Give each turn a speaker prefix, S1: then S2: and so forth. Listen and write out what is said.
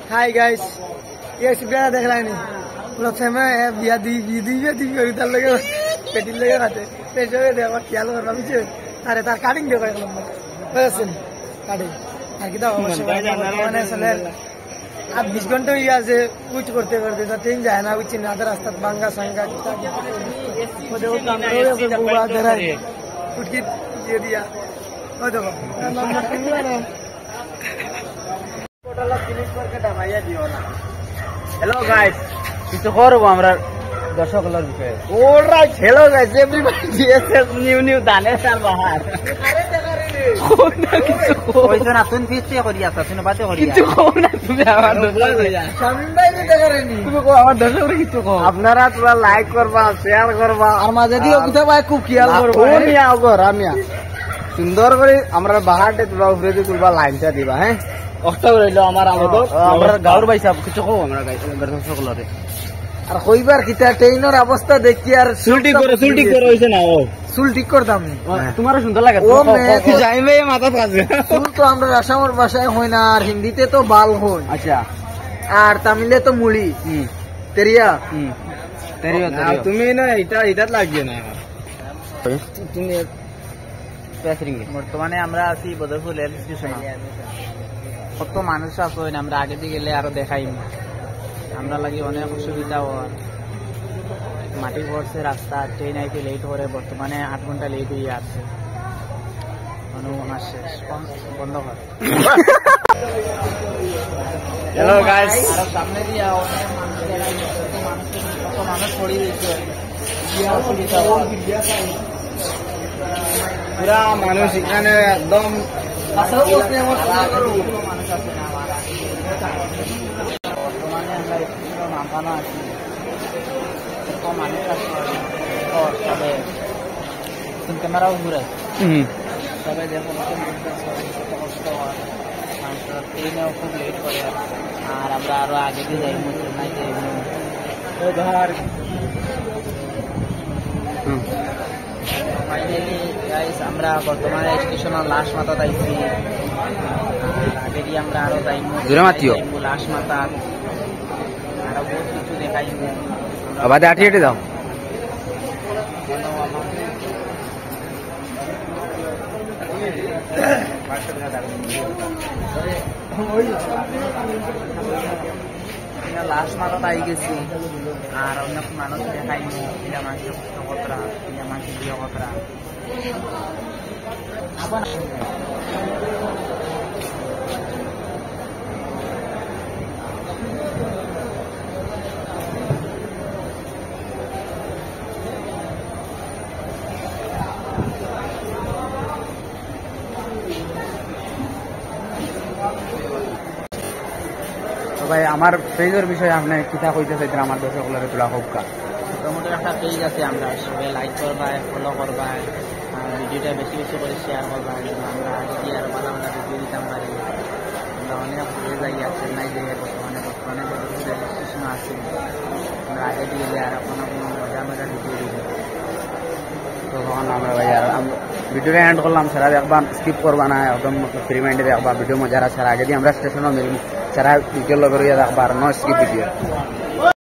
S1: hi guys ये सुबह देख रहा है नहीं पूरा फेमस है बिया दी और इधर लगे पेटी लगे खाते पेशो दे और क्या लो रवि जी अरे तार काटिंग दे एक नंबर बस काटिंग আর কি দাও মানে চলে আর 20 ঘন্টা হয়ে আছে কুচ করতে করতে তো ট্রেন যায় না উচিত না রাস্তা ভাঙ্গা সাঙ্গা ওদের কাম করে বুবা ধরে কুটকি দিয়ে দিয়া ওই দেখো নম্বর 3 না টোটাল ফিনিশ করকে দামাইয়া দিও না হ্যালো গাইস কিছু করব আমরা দর্শকদের বিষয়ে alright hello guys everybody GSS new দানে সার বাহার আরে দেখা রে কইছ না তুমি ফিস্টে করিয়া তুমি বাতে করিয়া কিছু কও না তুমি আমার দর্শক হইয়া শামিম ভাই দেখা রে নি তুমি কও আমার দর্শকরে কিছু কও আপনারা তোরা লাইক করবা শেয়ার করবা আর মাঝে দিও কোথা ভাই খুব খেয়াল করবা ও নিয়া গো রামিয়া সুন্দর করে আমরা বাহারতে তোরা উপরে দিয়ে তুলবা লাইনটা দিবা হ্যাঁ অক্টা রইলো আমার আমতো আমরা গাওর ভাই সাহেব কিছু কও আমরা দর্শকলরে আর কইবার কিটা ট্রেনের অবস্থা দেখি আর চুল ঠিক করে হইছে না ও চুল ঠিক করতাম তোমারও সুন্দর লাগে ও মে যাইবে মাথা পাজে চুল তো আমরা আসামের ভাষায় হয় না আর হিন্দিতে তো বাল হয় আচ্ছা আর তামিলে তো মুড়ি তেরিয়া তেরিয়া তুমি না এটা লাগবে না তুমি বর্তমানে আমরা আছি বদরপুর রেল স্টেশনে কত মানুষ আছে আমরা আগে দিয়ে গেলে আরো দেখাইম আমরা লাগি অনেক অসুবিধা হয় মাটি পড়ছে রাস্তা ট্রেন আইতে লেট করে বর্তমানে 8 ঘন্টা লেট হয়ে আসছে শেষ বন্ধ হয় হ্যালো গাইস সামনে দিয়া অনেক মানুষ পড়ে গেছে পুরা মানুষ এখানে একদম মানুষ আছে না বর্তমানে আমরা একটু নামানো আছি মানুষ আছে তবে ক্যামেরাও ঘুরে তবে দেখো কষ্ট হয় ট্রেনেও খুব লেট করে আর আমরা আরো আগে দিয়ে যাই চেন্নাই যাই ফাইনালি গাইস আমরা বর্তমানে স্টেশনের লাশ মাথা যাইছি আগে দিয়ে আমরা আরো যাইবো লাশ মাথা আরো বহুত কিছু দেখাইব আবার আটিয়ে দাও লাশ মাথা আই গেছি আর অনেক মানুষ দেখাইব এটা মানুষের কষ্ট কতরা এটা মানুষের বিয়ে কতরা ভাই আমার পেজের বিষয়ে আপনি কিতা কইতে চাইতেন আমার দর্শকগুলোরে তোলা হোক মোটামুটি একটা পেজ আছে আমরা সবাই লাইক করবা ফলো করবা ভিডিওটা বেশি বেশি করে শেয়ার করবা আমরা আজকে আর ভালো ভালো ভিডিও দিতাম পারি আমরা অনেক ঘুরে যাই আর চেন্নাই যাই বর্তমানে স্টেশন আছে আমরা আগে দিয়ে গেলে আর কোনো মজা ভিডিও দিব তো তখন আমরা ভাই আর ভিডিওটা এন্ড করলাম সারা একবার স্কিপ করবা না একদম ফ্রি মাইন্ডে দেখবা ভিডিও মজা আছে আগে দিয়ে আমরা স্টেশনও মিলব সারা ভিডিও লগে রইয়া দেখবা আর নো স্কিপ ভিডিও